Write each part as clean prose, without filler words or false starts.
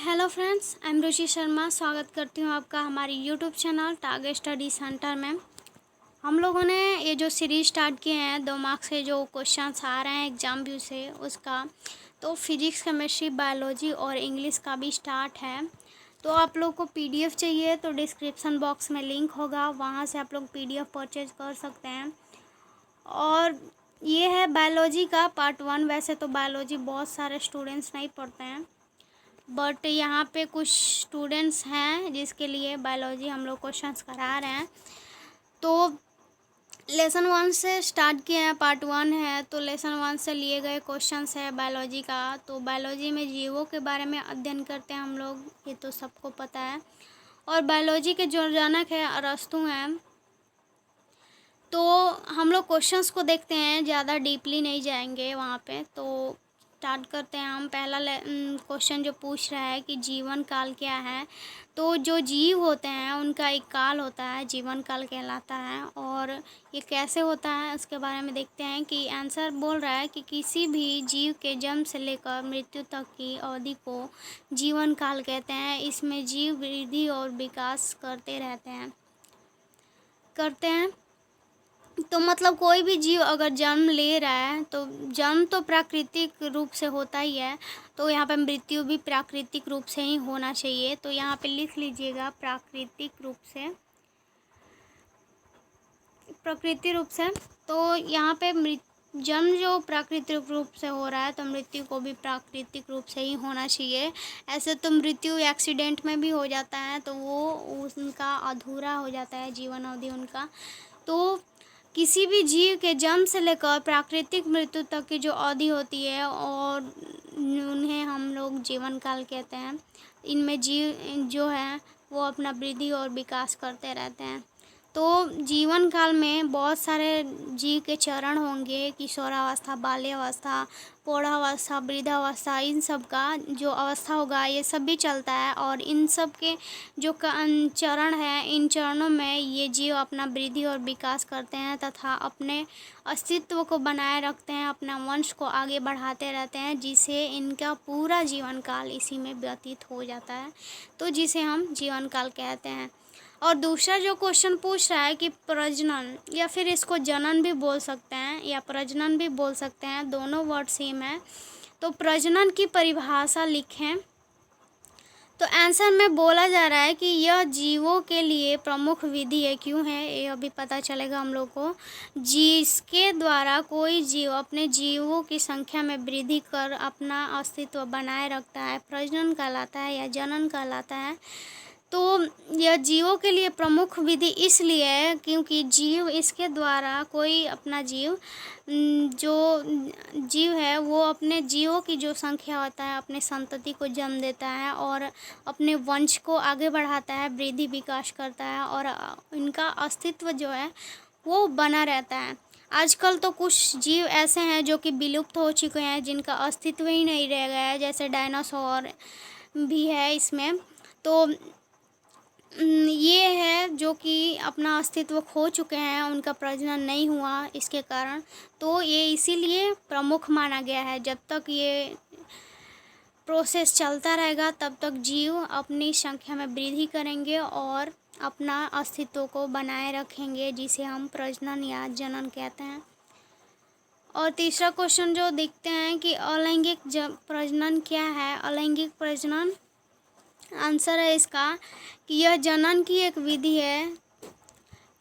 Hello friends, I am रुचि शर्मा। स्वागत करती हूँ आपका हमारी YouTube channel target study centre में। हम लोगों ने ये जो सीरीज़ स्टार्ट किए हैं 2 मार्क्स के जो क्वेश्चंस आ रहे हैं एग्ज़ाम व्यू से उसका, तो फिजिक्स, केमिस्ट्री, बायोलॉजी और इंग्लिश का भी स्टार्ट है। तो आप लोग को पीडीएफ चाहिए तो डिस्क्रिप्शन बॉक्स में लिंक होगा, वहाँ से आप लोग पीडीएफ परचेज कर सकते हैं। और ये है बायोलॉजी का पार्ट 1। वैसे तो बायोलॉजी बहुत सारे स्टूडेंट्स नहीं पढ़ते हैं, बट यहाँ पे कुछ स्टूडेंट्स हैं जिसके लिए बायोलॉजी हम लोग क्वेश्चंस करा रहे हैं। तो लेसन 1 से स्टार्ट किए हैं, पार्ट 1 है। तो लेसन 1 से लिए गए क्वेश्चंस है बायोलॉजी का। तो बायोलॉजी में जीवों के बारे में अध्ययन करते हैं हम लोग, ये तो सबको पता है। और बायोलॉजी के जो जनक है अरस्तु हैं। तो हम लोग क्वेश्चंस को देखते हैं, ज़्यादा डीपली नहीं जाएंगे वहाँ पे। तो स्टार्ट करते हैं हम। पहला क्वेश्चन जो पूछ रहा है कि जीवन काल क्या है। तो जो जीव होते हैं उनका एक काल होता है, जीवन काल कहलाता है। और ये कैसे होता है उसके बारे में देखते हैं कि आंसर बोल रहा है कि किसी भी जीव के जन्म से लेकर मृत्यु तक की अवधि को जीवन काल कहते हैं। इसमें जीव वृद्धि और विकास करते हैं। तो मतलब कोई भी जीव अगर जन्म ले रहा है तो जन्म तो प्राकृतिक रूप से होता ही है, तो यहाँ पे मृत्यु भी प्राकृतिक रूप से ही होना चाहिए। तो यहाँ पे लिख लीजिएगा प्राकृतिक रूप से। तो यहाँ पे जन्म जो प्राकृतिक रूप से हो रहा है तो मृत्यु को भी प्राकृतिक रूप से ही होना चाहिए। ऐसे तो मृत्यु एक्सीडेंट में भी हो जाता है तो वो उनका अधूरा हो जाता है जीवन अवधि उनका। तो किसी भी जीव के जन्म से लेकर प्राकृतिक मृत्यु तक की जो अवधि होती है और उन्हें हम लोग जीवन काल कहते हैं। इनमें जीव जो है वो अपना वृद्धि और विकास करते रहते हैं। तो जीवन काल में बहुत सारे जीव के चरण होंगे, किशोरावस्था, बाल्यावस्था, प्रौढ़ावस्था, वृद्धावस्था, इन सब का जो अवस्था होगा ये सब भी चलता है। और इन सब के जो चरण हैं, इन चरणों में ये जीव अपना वृद्धि और विकास करते हैं तथा अपने अस्तित्व को बनाए रखते हैं, अपना वंश को आगे बढ़ाते रहते हैं, जिसे इनका पूरा जीवन काल इसी में व्यतीत हो जाता है, तो जिसे हम जीवन काल कहते हैं। और दूसरा जो क्वेश्चन पूछ रहा है कि प्रजनन, या फिर इसको जनन भी बोल सकते हैं या प्रजनन भी बोल सकते हैं, दोनों वर्ड सेम है। तो प्रजनन की परिभाषा लिखें। तो आंसर में बोला जा रहा है कि यह जीवों के लिए प्रमुख विधि है। क्यों है ये अभी पता चलेगा हम लोग को। जिसके द्वारा कोई जीव अपने जीवों की संख्या में वृद्धि कर अपना अस्तित्व बनाए रखता है, प्रजनन कहलाता है या जनन कहलाता है। तो यह जीवों के लिए प्रमुख विधि इसलिए है क्योंकि जीव इसके द्वारा कोई अपना जो जीव है वो अपने जीवों की जो संख्या होता है अपने संतति को जन्म देता है और अपने वंश को आगे बढ़ाता है, वृद्धि विकास करता है और इनका अस्तित्व जो है वो बना रहता है। आजकल तो कुछ जीव ऐसे हैं जो कि विलुप्त हो चुके हैं, जिनका अस्तित्व ही नहीं रह गया है, जैसे डायनासोर भी है इसमें। तो ये है जो कि अपना अस्तित्व खो चुके हैं, उनका प्रजनन नहीं हुआ इसके कारण। तो ये इसीलिए प्रमुख माना गया है। जब तक ये प्रोसेस चलता रहेगा तब तक जीव अपनी संख्या में वृद्धि करेंगे और अपना अस्तित्व को बनाए रखेंगे, जिसे हम प्रजनन या जनन कहते हैं। और तीसरा क्वेश्चन जो देखते हैं कि अलैंगिक प्रजनन क्या है। अलैंगिक प्रजनन आंसर है इसका कि यह जनन की एक विधि है,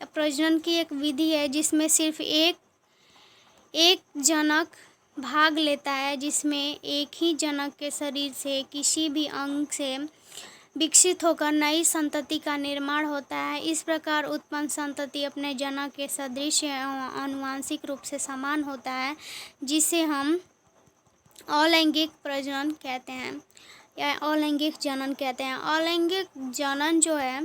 प्रजनन की एक विधि है जिसमें सिर्फ एक जनक भाग लेता है, जिसमें एक ही जनक के शरीर से किसी भी अंग से विकसित होकर नई संतति का निर्माण होता है। इस प्रकार उत्पन्न संतति अपने जनक के सदृश आनुवांशिक रूप से समान होता है, जिसे हम अलैंगिक प्रजनन कहते हैं या अलैंगिक जनन कहते हैं। अलैंगिक जनन जो है,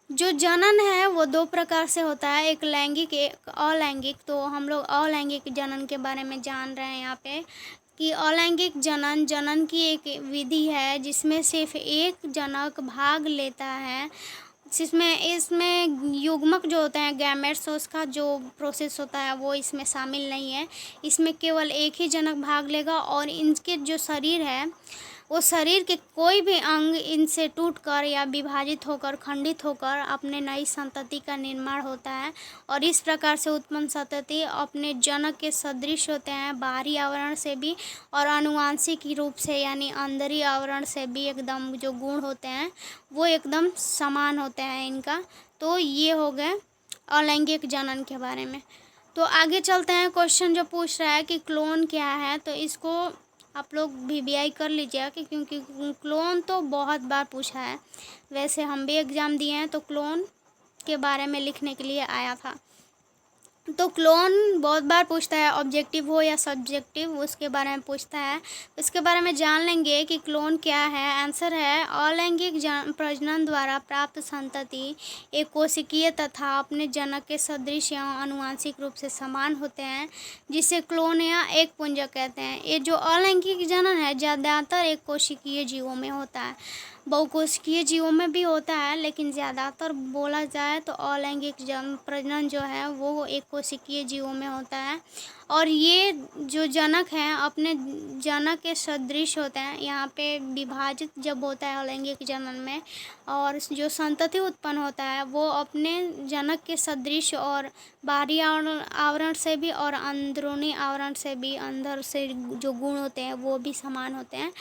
जो जनन है वो 2 प्रकार से होता है, एक लैंगिक एक अलैंगिक। तो हम लोग अलैंगिक जनन के बारे में जान रहे हैं यहाँ पे कि अलैंगिक जनन की एक विधि है जिसमें सिर्फ एक जनक भाग लेता है, इसमें युग्मक जो होते हैं गैमेट्स, उसका जो प्रोसेस होता है वो इसमें शामिल नहीं है। इसमें केवल एक ही जनक भाग लेगा और इनके जो शरीर है वो शरीर के कोई भी अंग इनसे टूटकर या विभाजित होकर खंडित होकर अपने नई संतति का निर्माण होता है और इस प्रकार से उत्पन्न संतति अपने जनक के सदृश होते हैं, बाहरी आवरण से भी और आनुवांशिक रूप से यानी अंदरी आवरण से भी एकदम जो गुण होते हैं वो एकदम समान होते हैं इनका। तो ये हो गए अलैंगिक जनन के बारे में। तो आगे चलते हैं, क्वेश्चन जो पूछ रहा है कि क्लोन क्या है, तो इसको आप लोग वीवीआई कर लीजिएगा कि क्योंकि क्लोन तो बहुत बार पूछा है। वैसे हम भी एग्ज़ाम दिए हैं तो क्लोन के बारे में लिखने के लिए आया था। तो क्लोन बहुत बार पूछता है, ऑब्जेक्टिव हो या सब्जेक्टिव उसके बारे में पूछता है। इसके बारे में जान लेंगे कि क्लोन क्या है। आंसर है अलैंगिक प्रजनन द्वारा प्राप्त संतति एक कोशिकीय तथा अपने जनक के सदृश या आनुवांशिक रूप से समान होते हैं, जिसे क्लोन या एक पुंजक कहते हैं। ये जो अलैंगिक जनन है ज़्यादातर एक कोशिकीय जीवों में होता है, बहुकोशिकीय जीवों में भी होता है, लेकिन ज़्यादातर बोला जाए तो अलैंगिक प्रजनन जो है वो एक कोशिकीय जीवों में होता है। और ये जो जनक हैं अपने जनक के सदृश होते हैं। यहाँ पे विभाजित जब होता है अलैंगिक जनन में, और जो संतति उत्पन्न होता है वो अपने जनक के सदृश और बाहरी आवरण से भी और अंदरूनी आवरण से भी, अंदर से जो गुण होते हैं वो भी समान होते हैं,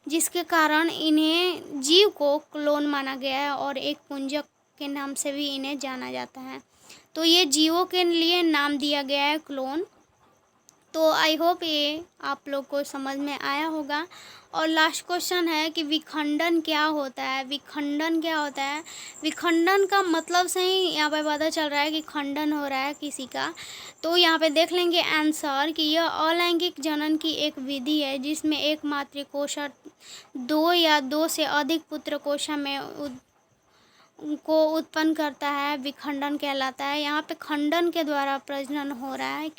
जिसके कारण इन्हें जीव को क्लोन माना गया है और एक पुंजक के नाम से भी इन्हें जाना जाता है। तो ये जीवों के लिए नाम दिया गया है क्लोन। तो आई होप ये आप लोग को समझ में आया होगा। और लास्ट क्वेश्चन है कि विखंडन क्या होता है। विखंडन क्या होता है? विखंडन का मतलब से ही यहाँ पे पता चल रहा है कि खंडन हो रहा है किसी का। तो यहाँ पे देख लेंगे आंसर कि यह अलैंगिक जनन की एक विधि है जिसमें एक मातृकोशा दो या दो से अधिक पुत्रकोशा में को उत्पन्न करता है, विखंडन कहलाता है। यहाँ पे खंडन के द्वारा प्रजनन हो रहा है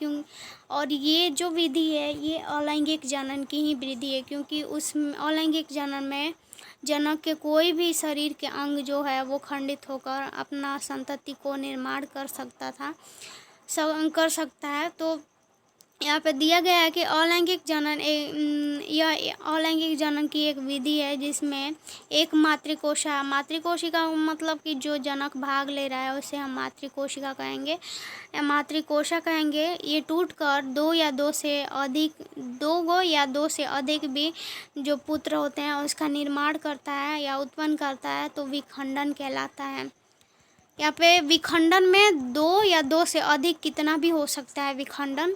और ये जो विधि है ये अलैंगिक जनन की ही विधि है, क्योंकि उस अलैंगिक जनन में जनक के कोई भी शरीर के अंग जो है वो खंडित होकर अपना संतति को निर्माण कर सकता है। तो यहाँ पे दिया गया है कि अलैंगिक जनन यह अलैंगिक जनन की एक विधि है जिसमें एक मातृकोशिका मतलब कि जो जनक भाग ले रहा है उसे हम मातृकोशिका कहेंगे या मातृकोशा कहेंगे। ये टूटकर दो गो या दो से अधिक भी जो पुत्र होते हैं उसका निर्माण करता है या उत्पन्न करता है, तो विखंडन कहलाता है। यहाँ पे विखंडन में दो या दो से अधिक कितना भी हो सकता है विखंडन,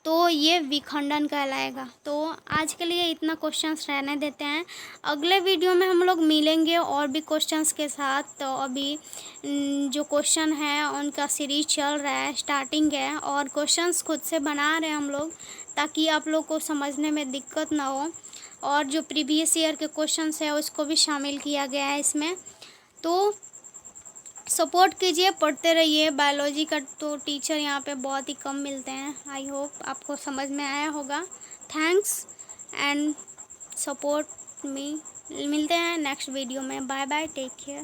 तो ये विखंडन कहलाएगा। तो आज के लिए इतना क्वेश्चंस रहने देते हैं। अगले वीडियो में हम लोग मिलेंगे और भी क्वेश्चंस के साथ। तो अभी जो क्वेश्चन है उनका सीरीज चल रहा है, स्टार्टिंग है, और क्वेश्चंस खुद से बना रहे हैं हम लोग ताकि आप लोग को समझने में दिक्कत ना हो। और जो प्रीवियस ईयर के क्वेश्चंस है उसको भी शामिल किया गया है इसमें। तो सपोर्ट कीजिए, पढ़ते रहिए। बायोलॉजी का तो टीचर यहाँ पे बहुत ही कम मिलते हैं। आई होप आपको समझ में आया होगा। Thanks and support me. मिलते हैं नेक्स्ट वीडियो में। Bye bye, take care.